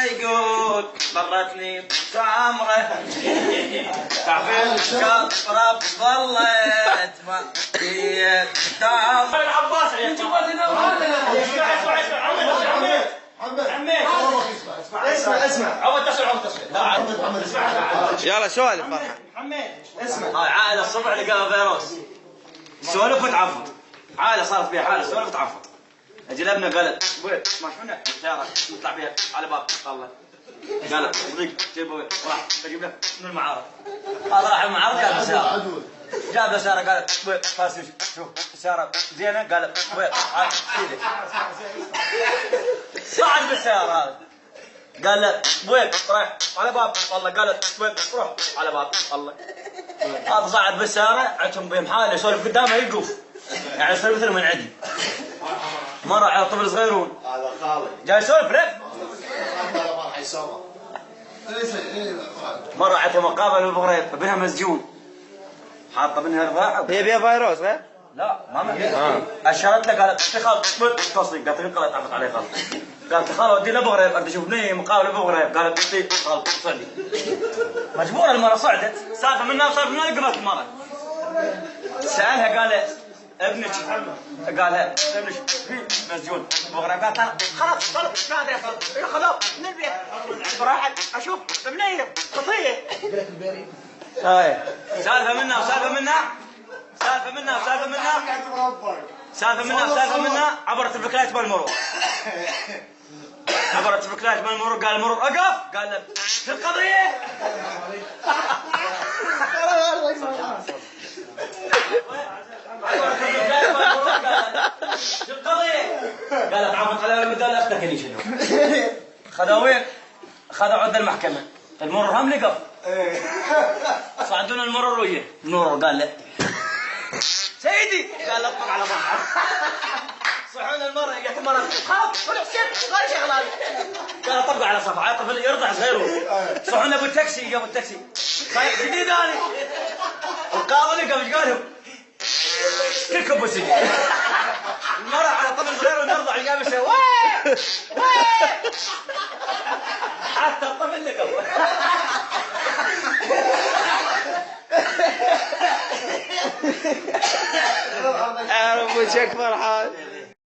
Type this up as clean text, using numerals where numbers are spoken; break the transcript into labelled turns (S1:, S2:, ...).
S1: يقول مرتني بتمره تعبين كثرة ظلت ما هي تمره العباس اسمع عود تصوير
S2: يلا سوالف
S1: حميد اسمع هاي عائلة الصبح لقاها فيروس سولف وتعفط عائلة صارت فيها حالة سولف وتعفط اجل ابنه قالت ابوي ما شفنا سيارة نطلع فيها على باب الله قالت ضيق جيبه راح اجيب له من المعارض هذا راح المعارض جاب له سيارة جاب له سيارة قالت ابوي فاسش شوف السيارة زينة قالت ابوي ايدك صعد بالسيارة هذا قال له وين رايح على باب الله قالت وين روح على باب الله هذا صعد بالسيارة عندهم بهم حاله يسولف قدامه يقف يعني يصير مثل من عندي مرة على طفل صغيرون
S3: هذا خالد
S1: جاي يسولف لك
S3: هذا ما راح يسوى
S1: مرة عندها مقابلة بالبغريب ابنها مسجون حاطة منها رضاعة
S2: هي بيها فيروس غير؟
S1: لا ما معي اشرت له قالت خال تصدق قالت انقلت عفت عليه خال قالت خال ودي له بغريب اريد اشوف بنيه مقابله بغريب قالت تصدق خال صلي مجبوره المره صعدت سالفه منها وسالفه منها قبلت المره سالها قال ابنك قالها ابنك في مسجون بغريب قالت خلاص طلب ما ادري خلاص من البيت راحت اشوف بنيه قضيه سالفه منها وسالفه منها سالفه منها وسالفه منها سالفه منها وسالفه منها عبرت الفكلايت بالمرور عبرت الفكلايت بالمرور قال المرور اقف قال له في القضيه في القضيه قالت عمت على المدال اختك اللي شنو خذوا وين خذوا عند المحكمه المرور هم نقف صعدون المرور وياه المرور قال له سيدي قال اطلق على ظهره صحون المرة قالت المرة خلاص طلع سير غير شغلة قال طبق على صفحة طفل يرضع صغير صحون ابو التاكسي ابو التاكسي صايح جديد انا القاضي قام ايش قالوا كلكم ابو سيدي المرة على طفل صغير ونرضع قام يسوي ويه ويه حتى الطفل نقف
S2: اعرف وجهك فرحان